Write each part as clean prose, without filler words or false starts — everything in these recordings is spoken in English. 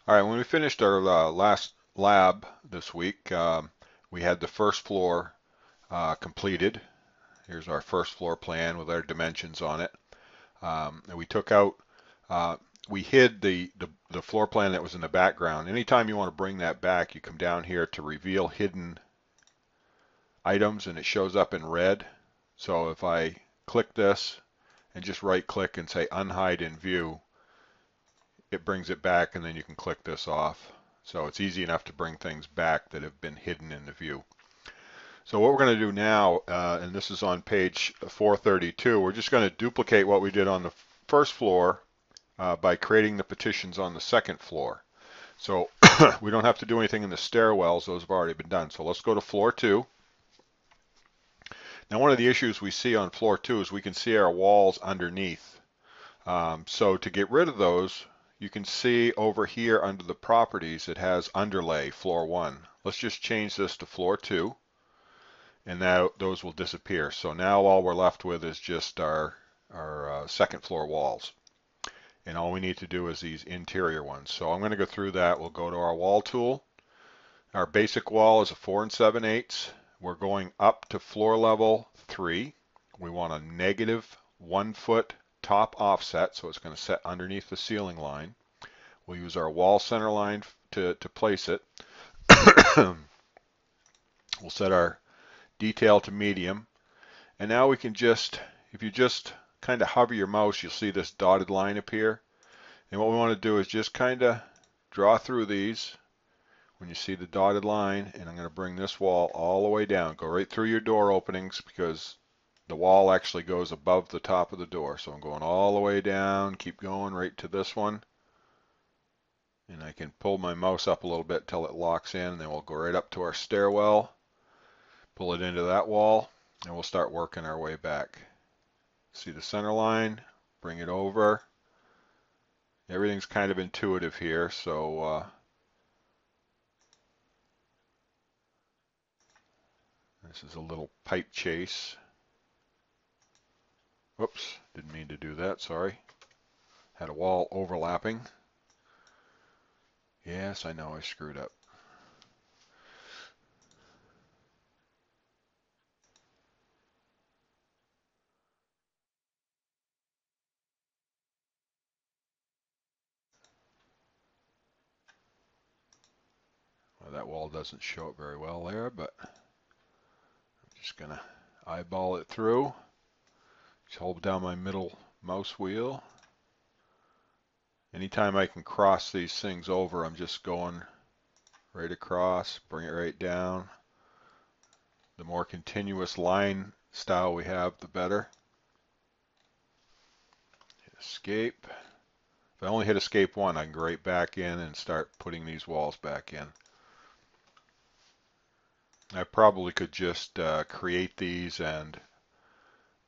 All right, when we finished our last lab this week, we had the first floor completed. Here's our first floor plan with our dimensions on it. And we took out, uh, we hid the floor plan that was in the background. Anytime you want to bring that back, you come down here to reveal hidden items and it shows up in red. So if I click this and just right click and say unhide in view, it brings it back and then you can click this off. So it's easy enough to bring things back that have been hidden in the view. So what we're going to do now, and this is on page 432, we're just going to duplicate what we did on the first floor by creating the petitions on the second floor. So we don't have to do anything in the stairwells, those have already been done. So let's go to floor 2. Now one of the issues we see on floor 2 is we can see our walls underneath. So to get rid of those, you can see over here under the properties it has underlay floor 1. Let's just change this to floor 2 and now those will disappear. So now all we're left with is just our second floor walls. And all we need to do is these interior ones. So I'm going to go through that. We'll go to our wall tool. Our basic wall is a 4 7/8. We're going up to floor level 3. We want a negative 1 foot top offset, so it's going to set underneath the ceiling line. We'll use our wall center line to place it. We'll set our detail to medium. And now we can just, if you just kind of hover your mouse, you'll see this dotted line appear. And what we want to do is just kind of draw through these when you see the dotted line. And I'm going to bring this wall all the way down. Go right through your door openings because the wall actually goes above the top of the door. So I'm going all the way down, keep going right to this one. And I can pull my mouse up a little bit till it locks in, and then we'll go right up to our stairwell, pull it into that wall, and we'll start working our way back. See the center line, bring it over. Everything's kind of intuitive here, so this is a little pipe chase. Whoops, didn't mean to do that, sorry. Had a wall overlapping. Yes, I know I screwed up. Well, that wall doesn't show it very well there, but I'm just going to eyeball it through. Just hold down my middle mouse wheel. Anytime I can cross these things over, I'm just going right across, bring it right down. The more continuous line style we have, the better. Hit escape. If I only hit escape one, I can go right back in and start putting these walls back in. I probably could just create these and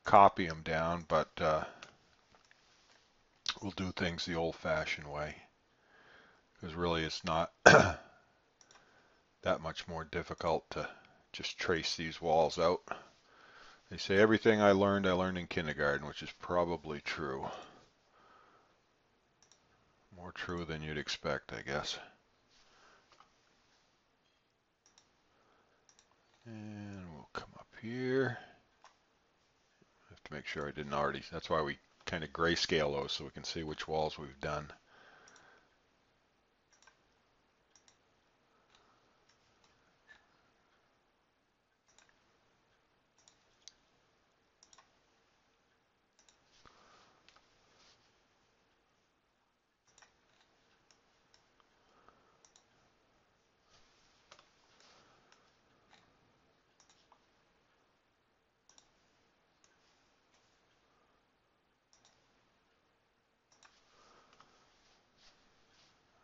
copy them down, but we'll do things the old-fashioned way. Because really it's not that much more difficult to just trace these walls out. They say everything I learned in kindergarten, which is probably true. More true than you'd expect, I guess. And we'll come up here. I have to make sure I didn't already, that's why we kind of grayscale those so we can see which walls we've done.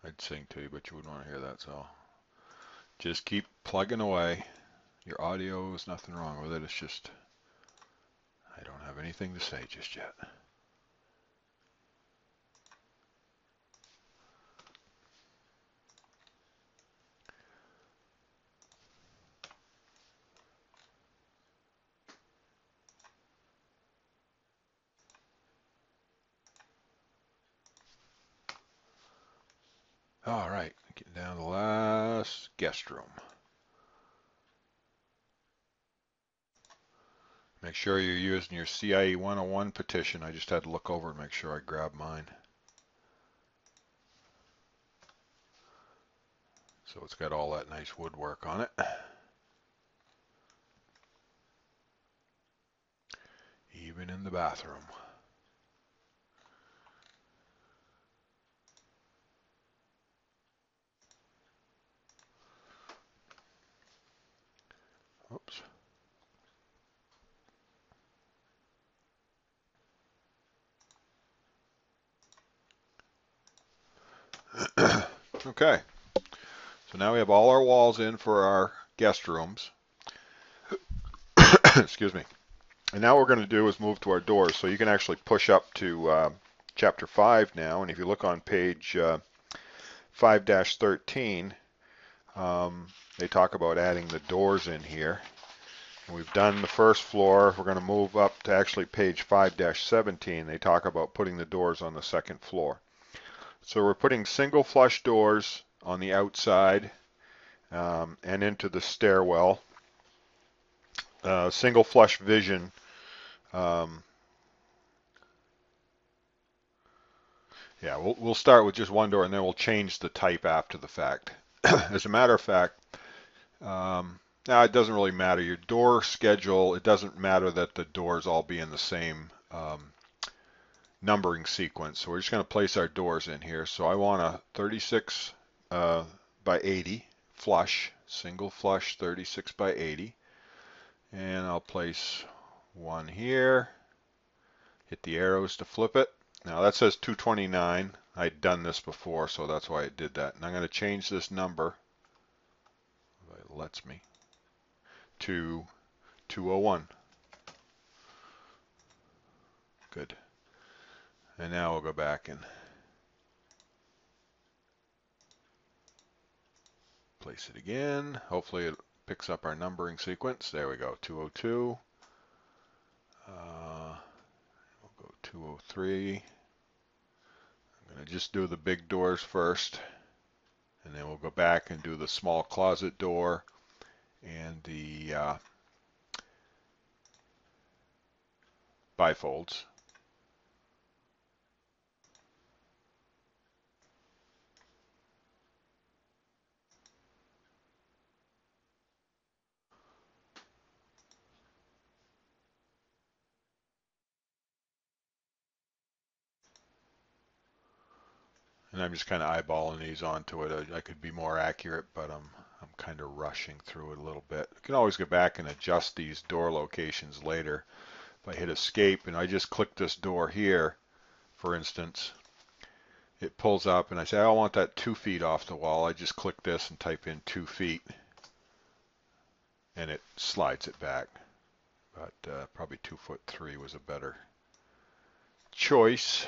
I'd sing to you, but you wouldn't want to hear that, so just keep plugging away. Your audio is nothing wrong with it. It's just I don't have anything to say just yet. All right, getting down to the last guest room. Make sure you're using your CIE 101 petition. I just had to look over and make sure I grabbed mine. So it's got all that nice woodwork on it. Even in the bathroom. Oops. Okay, so now we have all our walls in for our guest rooms. Excuse me. And now what we're going to do is move to our doors. So you can actually push up to chapter 5 now. And if you look on page 5-13, they talk about adding the doors in here. And we've done the first floor. We're going to move up to actually page 5-17. They talk about putting the doors on the second floor. So we're putting single flush doors on the outside and into the stairwell. Single flush vision. Yeah, we'll start with just one door and then we'll change the type after the fact. As a matter of fact, now it doesn't really matter. Your door schedule, it doesn't matter that the doors all be in the same numbering sequence. So we're just going to place our doors in here. So I want a 36 by 80 flush, single flush 36 by 80. And I'll place one here. Hit the arrows to flip it. Now that says 229. I'd done this before, so that's why it did that. And I'm going to change this number, if it lets me, to 201. Good. And now we'll go back and place it again. Hopefully it picks up our numbering sequence. There we go, 202. We'll go 203. I'm going to just do the big doors first, and then we'll go back and do the small closet door and the bifolds. And I'm just kind of eyeballing these onto it. I could be more accurate, but I'm kind of rushing through it a little bit. I can always go back and adjust these door locations later. If I hit escape and I just click this door here, for instance, it pulls up and I say, I want that 2 feet off the wall. I just click this and type in 2 feet and it slides it back. But probably 2'3" was a better choice.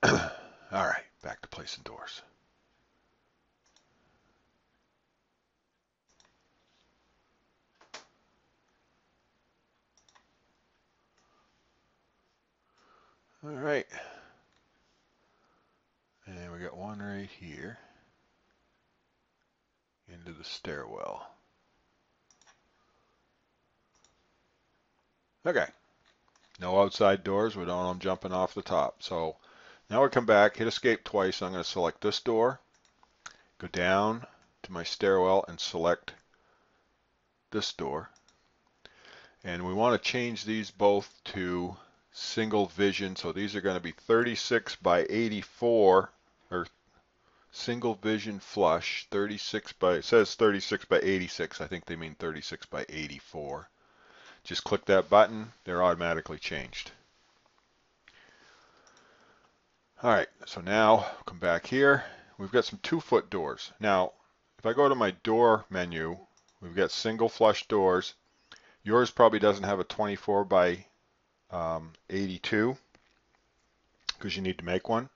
All right, back to placing doors. All right. And we got one right here into the stairwell. Okay. No outside doors. We don't want them jumping off the top. So now we come back, hit escape twice. I'm going to select this door, go down to my stairwell and select this door. And we want to change these both to single vision. So these are going to be 36 by 84 or single vision flush. 36 by, it says 36 by 86. I think they mean 36 by 84. Just click that button. They're automatically changed. All right, so now come back here. We've got some 2-foot doors. Now, if I go to my door menu, we've got single flush doors. Yours probably doesn't have a 24 by 82 because you need to make one.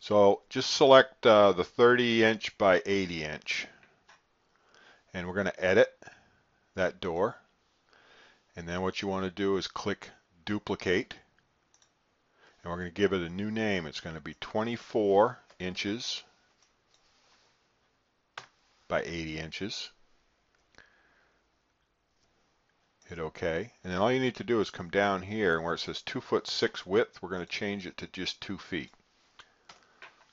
So just select the 30 inch by 80 inch. And we're going to edit that door. And then what you want to do is click duplicate. And we're going to give it a new name. It's going to be 24 inches by 80 inches. Hit OK. And then all you need to do is come down here, and where it says 2'6" width, we're going to change it to just 2 feet.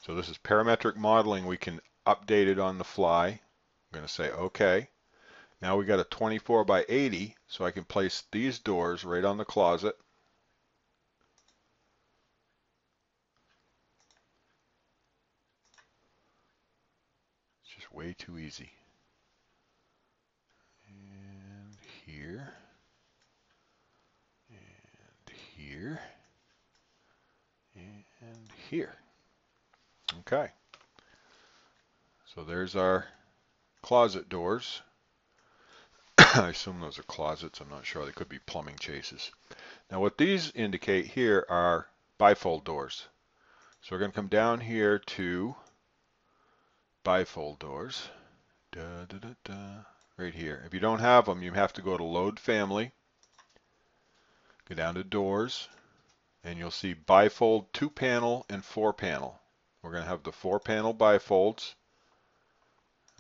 So this is parametric modeling. We can update it on the fly. I'm going to say OK. Now we got a 24 by 80, so I can place these doors right on the closet. It's just way too easy. And here, and here, and here. Okay. So there's our closet doors. I assume those are closets. I'm not sure. They could be plumbing chases. Now what these indicate here are bifold doors. So we're going to come down here to bifold doors. Right here. If you don't have them, you have to go to Load Family, go down to Doors, and you'll see bifold 2-panel and 4-panel. We're going to have the 4-panel bifolds.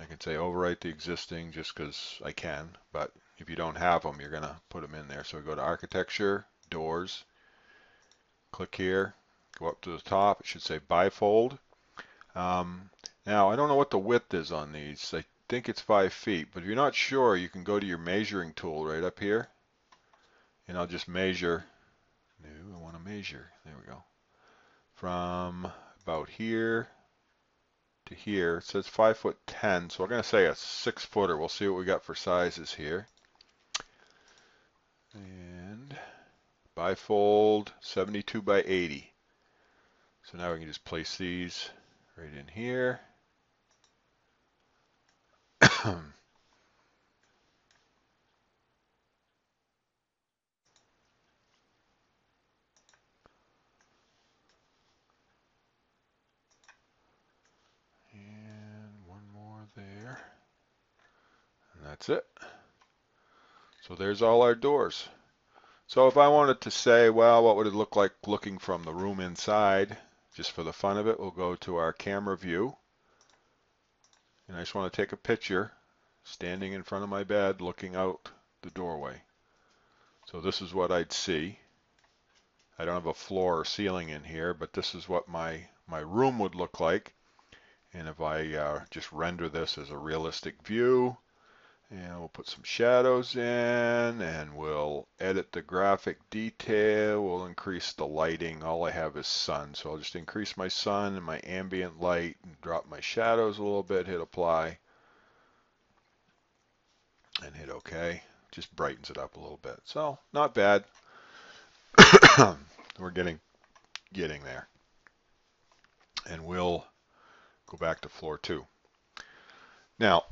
I can say overwrite the existing just because I can, but if you don't have them, you're going to put them in there. So we go to Architecture, Doors, click here, go up to the top. It should say bifold. Now, I don't know what the width is on these. I think it's 5 feet, but if you're not sure, you can go to your measuring tool right up here, and I'll just measure. No, I want to measure. There we go. From about here to here. It says 5'10", so we're going to say a 6-footer. We'll see what we got for sizes here. And bifold 72 by 80. So now we can just place these right in here. There, and that's it. So there's all our doors. So if I wanted to say, well, what would it look like looking from the room inside, just for the fun of it, we'll go to our camera view, and I just want to take a picture standing in front of my bed looking out the doorway. So this is what I'd see. I don't have a floor or ceiling in here, but this is what my room would look like. And if I just render this as a realistic view, and we'll put some shadows in, and we'll edit the graphic detail, we'll increase the lighting. All I have is sun, so I'll just increase my sun and my ambient light and drop my shadows a little bit, hit apply, and hit OK. Just brightens it up a little bit. So not bad. We're getting there. And we'll go back to floor 2. Now,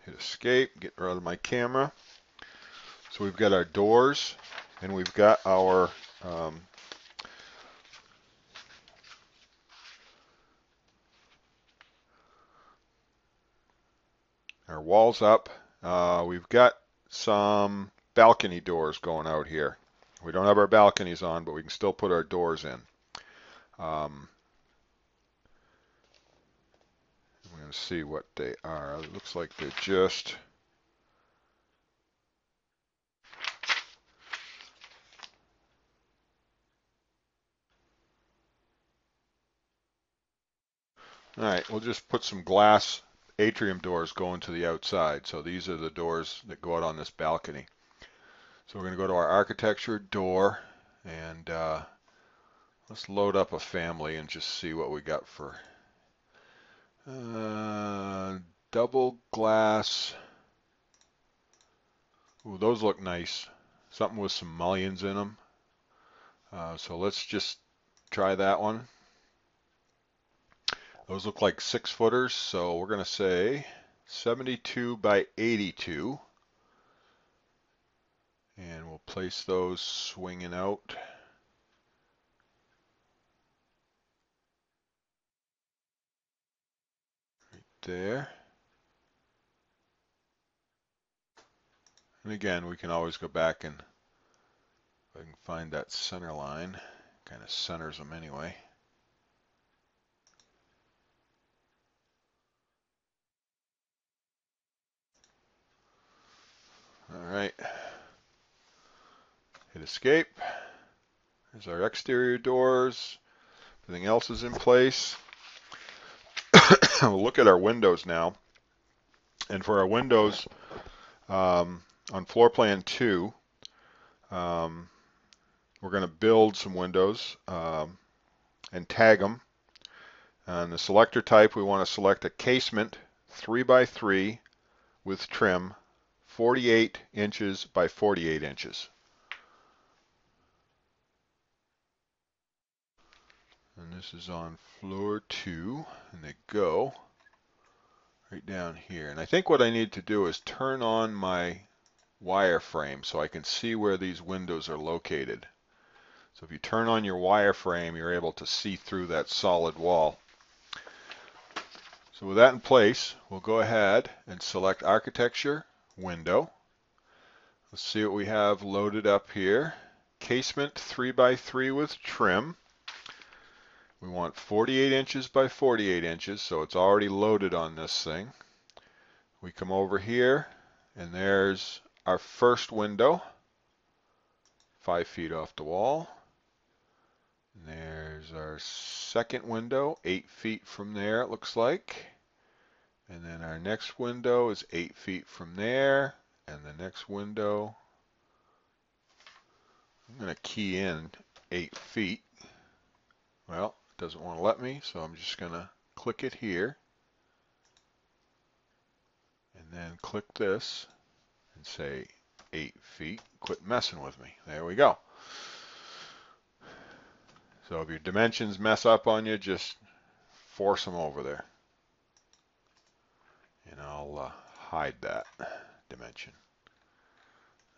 hit escape, get rid of my camera. So we've got our doors, and we've got our walls up. We've got some balcony doors going out here. We don't have our balconies on, but we can still put our doors in. I'm going to see what they are. It looks like they're just... All right, we'll just put some glass atrium doors going to the outside. So these are the doors that go out on this balcony. So we're going to go to our architecture door, and let's load up a family and just see what we got for double glass. Ooh, those look nice. Something with some mullions in them. So let's just try that one. Those look like 6-footers, so we're going to say 72 by 82. And we'll place those swinging out. Right there. And again, we can always go back and If I can find that center line, kind of centers them anyway. All right, hit escape. There's our exterior doors. Everything else is in place. We'll look at our windows now. And for our windows, on floor plan 2, we're going to build some windows and tag them. On the selector type, we want to select a casement 3x3 with trim 48 inches by 48 inches. And this is on floor 2, and they go right down here. And I think what I need to do is turn on my wireframe so I can see where these windows are located. So if you turn on your wireframe, you're able to see through that solid wall. So with that in place, we'll go ahead and select Architecture, Window. Let's see what we have loaded up here. Casement 3x3 with trim. We want 48 inches by 48 inches, so it's already loaded on this thing. We come over here, and there's our first window, 5 feet off the wall. And there's our second window, 8 feet from there, it looks like. And then our next window is 8 feet from there. And the next window, I'm going to key in 8 feet. Well, it doesn't want to let me, so I'm just going to click it here. And then click this and say 8 feet. Quit messing with me. There we go. So if your dimensions mess up on you, just force them over there. And I'll hide that dimension.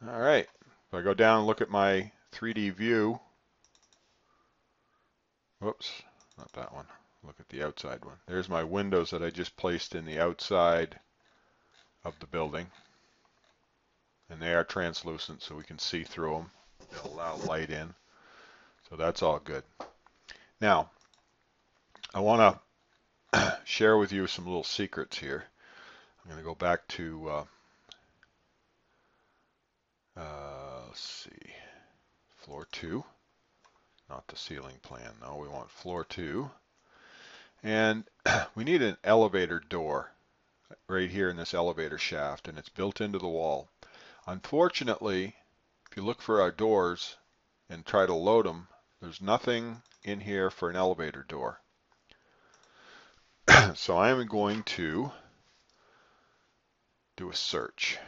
All right. If I go down and look at my 3D view, whoops, not that one. Look at the outside one. There's my windows that I just placed in the outside of the building. And they are translucent, so we can see through them. They'll allow light in. So that's all good. Now, I want to share with you some little secrets here. I'm going to go back to, let's see, floor 2. Not the ceiling plan, no, we want floor 2. And we need an elevator door right here in this elevator shaft, and it's built into the wall. Unfortunately, if you look for our doors and try to load them, there's nothing in here for an elevator door. So I'm going to do a search.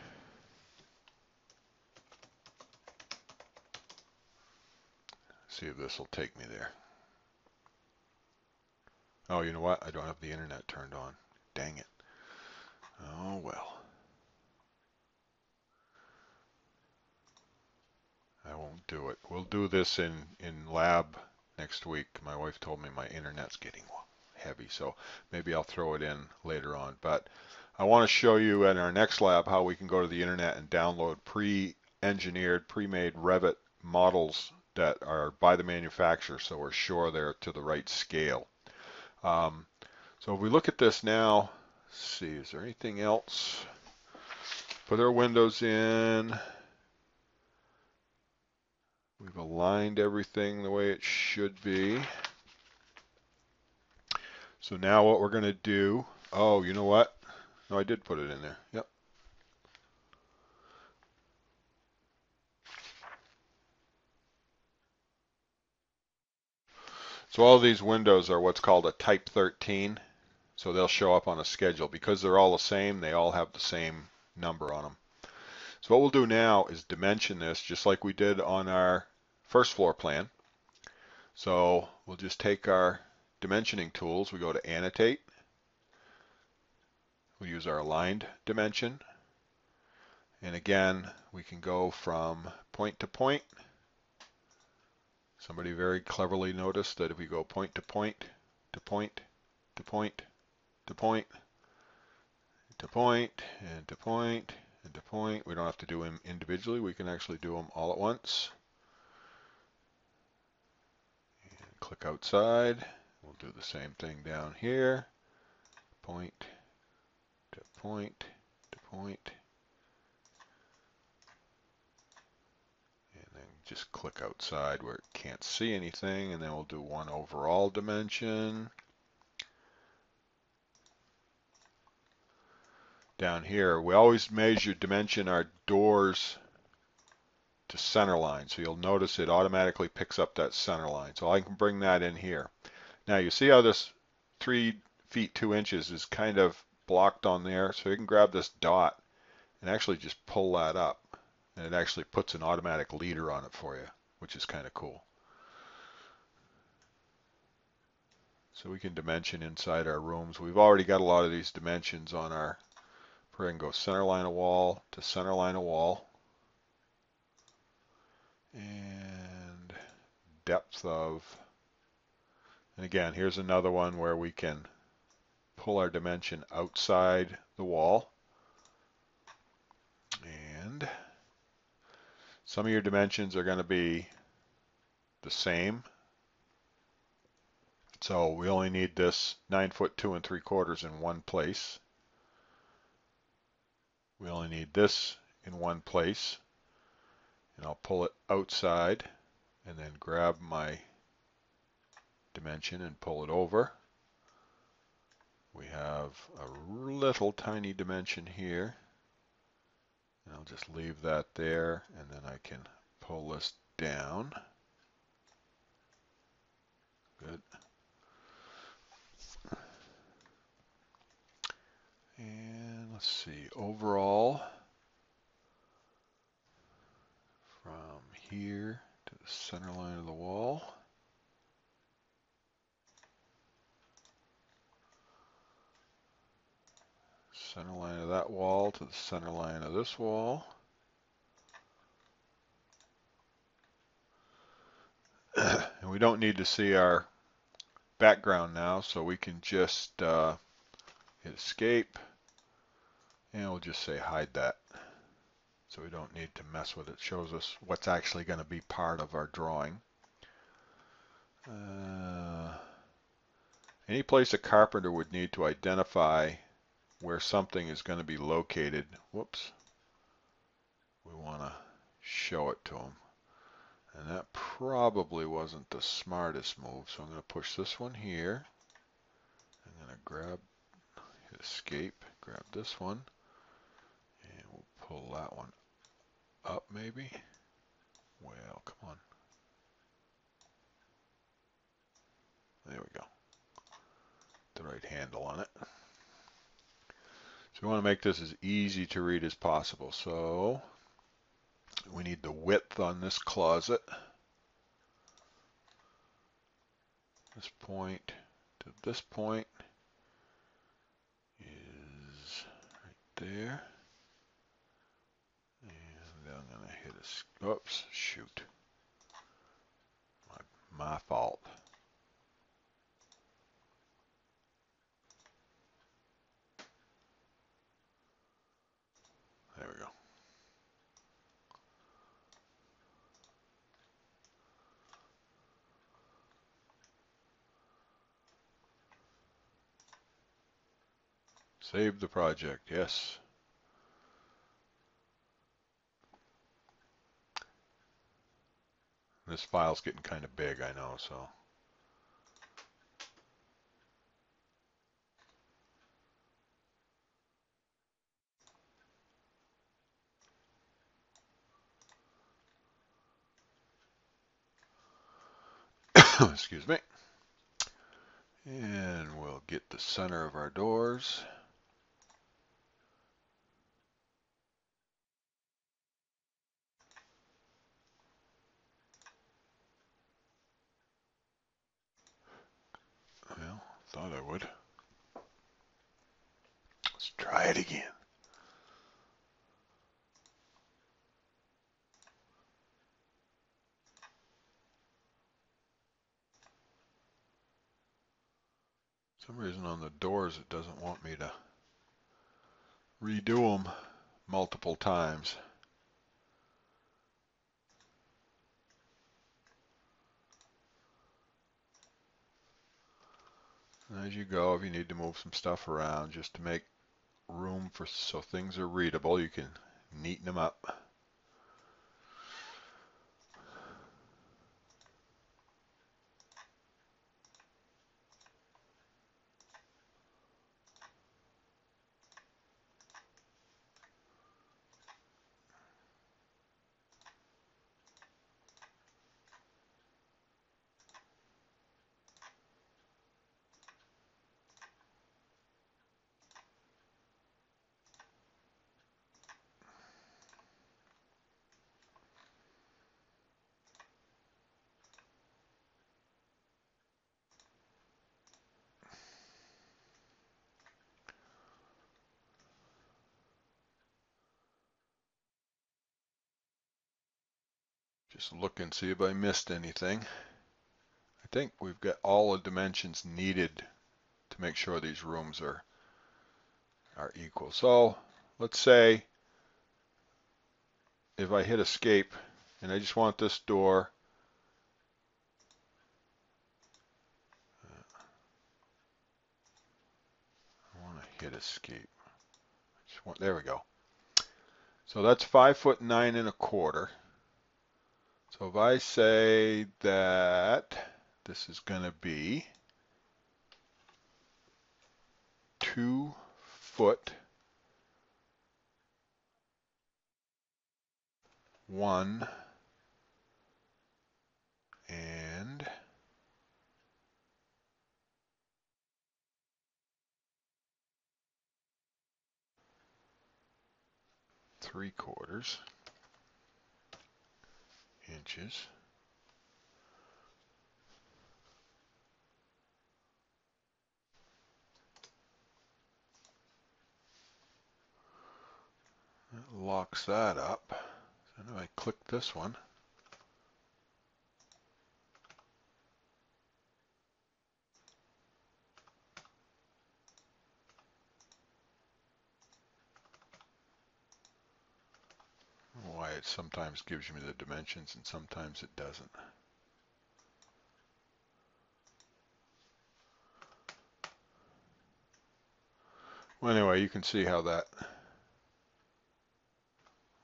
See if this will take me there. Oh, you know what? I don't have the internet turned on. Dang it. Oh, well. I won't do it. We'll do this in lab next week. My wife told me my internet's getting heavy, so maybe I'll throw it in later on. But I want to show you in our next lab how we can go to the internet and download pre-engineered, pre-made Revit models that are by the manufacturer, so we're sure they're to the right scale. So if we look at this now, let's see, is there anything else? Put our windows in. We've aligned everything the way it should be. So now what we're going to do, oh, you know what? No, I did put it in there. Yep. So all of these windows are what's called a type 13. So they'll show up on a schedule. Because they're all the same, they all have the same number on them. So what we'll do now is dimension this just like we did on our first floor plan. So we'll just take our dimensioning tools. We go to annotate. We'll use our aligned dimension. And again, we can go from point to point. Somebody very cleverly noticed that if we go point to point, to point, to point, to point, to point, and to point, and to point, we don't have to do them individually. We can actually do them all at once. click outside. We'll do the same thing down here. Point to point to point. And then just click outside where it can't see anything, and then we'll do one overall dimension. Down here, we always measure dimension our doors to center line. So you'll notice it automatically picks up that center line. So I can bring that in here. Now you see how this 3 feet 2 inches is kind of blocked on there. So you can grab this dot and actually just pull that up. And it actually puts an automatic leader on it for you, which is kind of cool. So we can dimension inside our rooms. We've already got a lot of these dimensions on our, we're going to go center line of wall to center line of wall. And depth of, and again, here's another one where we can pull our dimension outside the wall. And some of your dimensions are going to be the same. So we only need this 9 foot 2 3/4 in one place. We only need this in one place. And I'll pull it outside and then grab my dimension and pull it over. We have a little tiny dimension here. And I'll just leave that there, and then I can pull this down. Good. And let's see, overall, from here to the center line of the wall. Center line of that wall to the center line of this wall. And we don't need to see our background now, so we can just hit escape, and we'll just say hide that. So we don't need to mess with it. It shows us what's actually going to be part of our drawing. Any place a carpenter would need to identify where something is going to be located. Whoops. We want to show it to them. And that probably wasn't the smartest move. So I'm going to push this one here. I'm going to grab, hit escape, grab this one. And we'll pull that one up maybe. Well, come on. There we go. The right handle on it. So we want to make this as easy to read as possible. So we need the width on this closet. This point to this point is right there. And I'm going to hit a, oops, shoot. My fault. There we go. Save the project, yes. This file's getting kind of big, I know, so. Excuse me. And we'll get the center of our doors. Well, thought I would. Let's try it again. For some reason on the doors it doesn't want me to redo them multiple times. As you go, if you need to move some stuff around just to make room for so things are readable, you can neaten them up. Just look and see if I missed anything. I think we've got all the dimensions needed to make sure these rooms are equal. So let's say if I hit escape and I just want this door, I want to hit escape. There we go. So that's 5'9.25". So if I say that this is going to be 2 foot 1 and 3/4 inches. That locks that up. So now I click this one. Why it sometimes gives me the dimensions and sometimes it doesn't. Well, anyway, you can see how that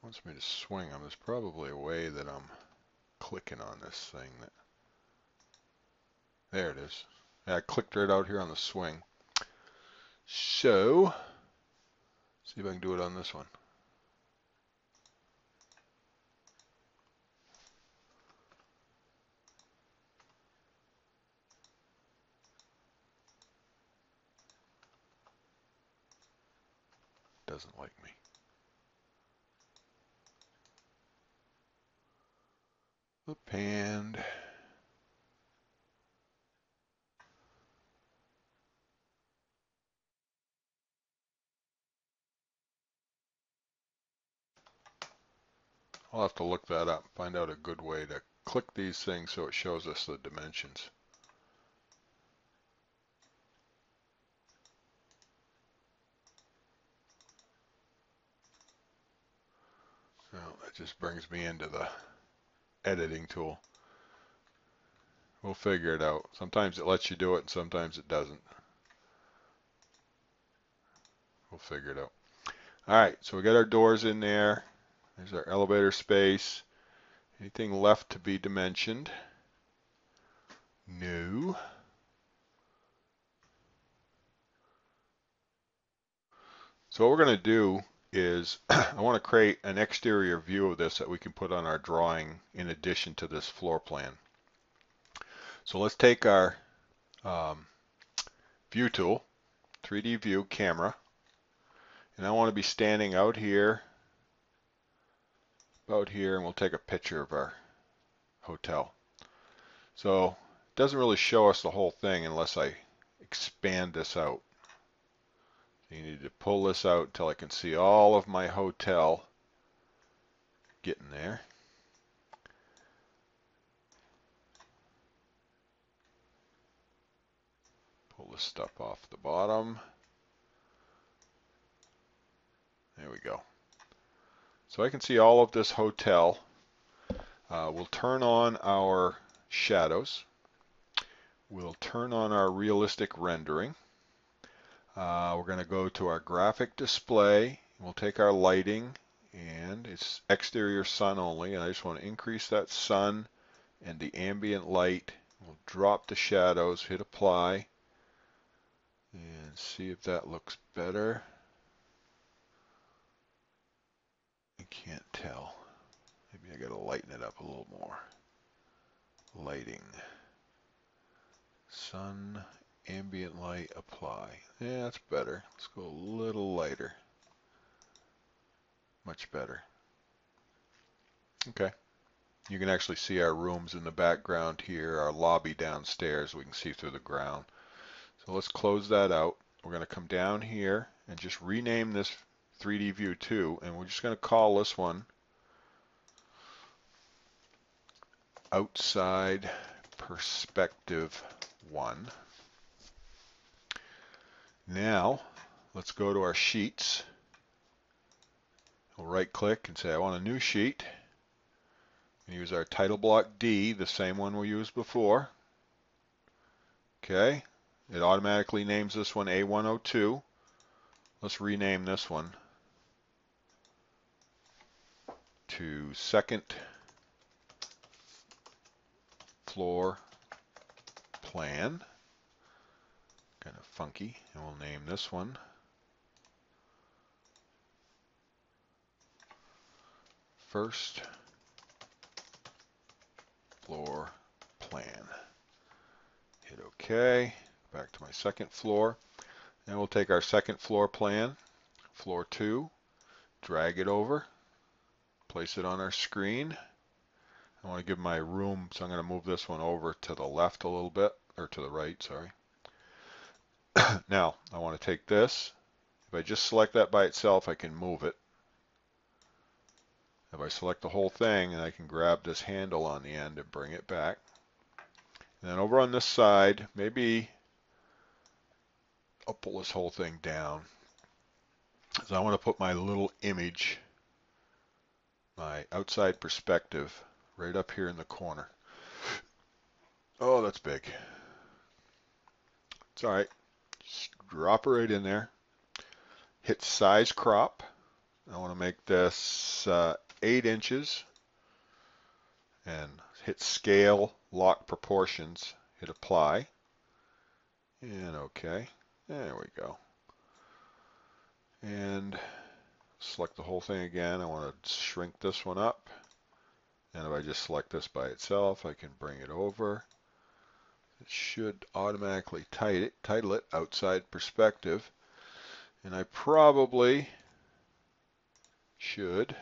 wants me to swing them. There's probably a way that I'm clicking on this thing. There it is. Yeah, I clicked right out here on the swing. So, see if I can do it on this one. Doesn't like me. And I'll have to look that up, find out a good way to click these things so it shows us the dimensions. Well, that just brings me into the editing tool. We'll figure it out. Sometimes it lets you do it and sometimes it doesn't. We'll figure it out. All right, so we got our doors in there. There's our elevator space. Anything left to be dimensioned? No. So what we're going to do is I want to create an exterior view of this that we can put on our drawing in addition to this floor plan. So let's take our view tool, 3D view camera, and I want to be standing out here, about here, and we'll take a picture of our hotel. So it doesn't really show us the whole thing unless I expand this out. So you need to pull this out until I can see all of my hotel getting there. Pull this stuff off the bottom. There we go. So I can see all of this hotel. We'll turn on our shadows. we'll turn on our realistic rendering. We're going to go to our graphic display. We'll take our lighting, and it's exterior sun only, and I just want to increase that sun and the ambient light. We'll drop the shadows, hit apply, and see if that looks better. I can't tell. Maybe I got to lighten it up a little more. Lighting. Sun, ambient light, apply. Yeah, that's better. Let's go a little lighter. Much better. Okay. You can actually see our rooms in the background here, our lobby downstairs. We can see through the ground. So let's close that out. We're going to come down here and just rename this 3D view 2, and we're just going to call this one Outside Perspective 1. Now, let's go to our sheets. We'll right click and say I want a new sheet. Use our title block D, the same one we used before. Okay, it automatically names this one A102. Let's rename this one to second floor plan. Kind of funky, and we'll name this one first floor plan. Hit OK. Back to my second floor. And we'll take our second floor plan, floor 2, drag it over, place it on our screen. I want to give my room, so I'm going to move this one over to the left a little bit, or to the right, sorry. Now, I want to take this. If I just select that by itself, I can move it. If I select the whole thing, and I can grab this handle on the end and bring it back. And then over on this side, maybe I'll pull this whole thing down. So I want to put my little image, my outside perspective, right up here in the corner. Oh, that's big. It's all right. Just drop it right in there. Hit size crop. I want to make this 8 inches. And hit scale, lock proportions. Hit apply. And OK. There we go. And select the whole thing again. I want to shrink this one up. And if I just select this by itself, I can bring it over. It should automatically title it Outside Perspective. And I probably should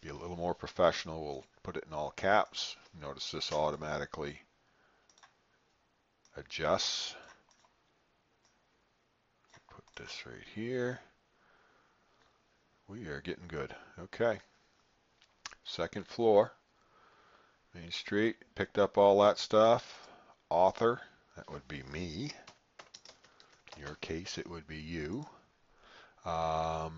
be a little more professional. We'll put it in all caps. Notice this automatically adjusts. Put this right here. We are getting good. Okay. Second floor. Main Street. Picked up all that stuff. Author. That would be me. In your case, it would be you. Not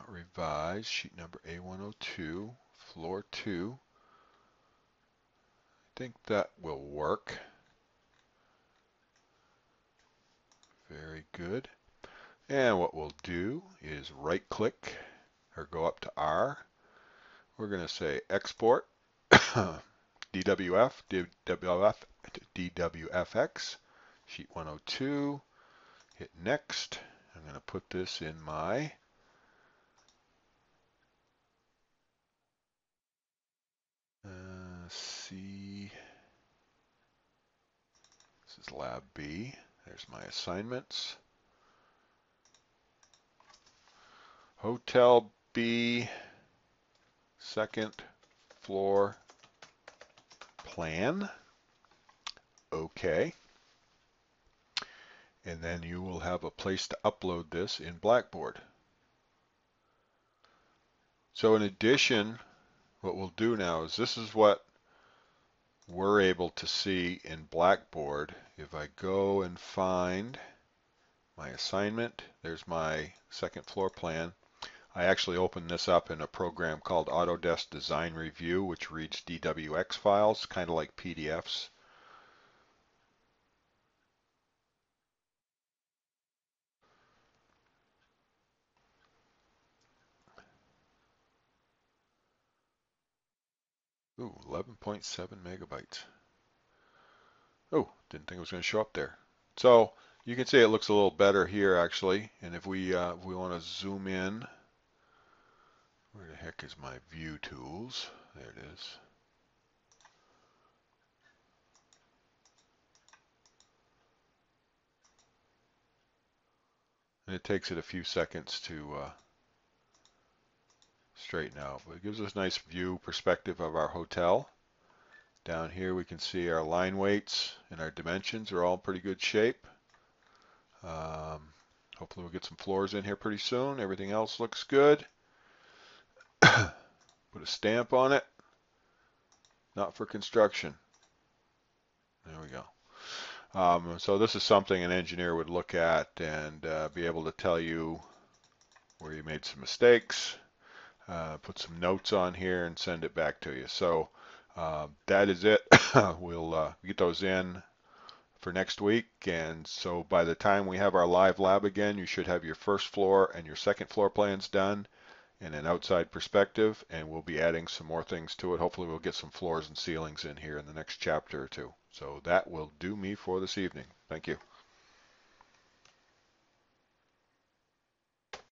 revised. Sheet number A102. Floor 2. I think that will work. Very good. And what we'll do is right click or go up to R. We're going to say export DWF, DWFX, sheet 102. Hit next. I'm going to put this in my C. This is lab B. There's my assignments. Hotel B, second floor plan. Okay. And then you will have a place to upload this in Blackboard. So in addition, what we'll do now is this is what we're able to see in Blackboard. If I go and find my assignment, there's my second floor plan. I actually opened this up in a program called Autodesk Design Review, which reads DWX files, kind of like PDFs. Ooh, 11.7 megabytes. Oh, didn't think it was going to show up there. So you can see it looks a little better here actually. And if we want to zoom in, where the heck is my view tools? There it is. And it takes it a few seconds to straighten out, but it gives us a nice view perspective of our hotel. Down here we can see our line weights and our dimensions are all in pretty good shape. Hopefully we'll get some floors in here pretty soon. Everything else looks good. Put a stamp on it. Not for construction. There we go. So this is something an engineer would look at and be able to tell you where you made some mistakes, put some notes on here and send it back to you. So that is it. We'll get those in for next week, and so by the time we have our live lab again, you should have your first floor and your second floor plans done and an outside perspective, and we'll be adding some more things to it. Hopefully we'll get some floors and ceilings in here in the next chapter or two. So that will do me for this evening. Thank you.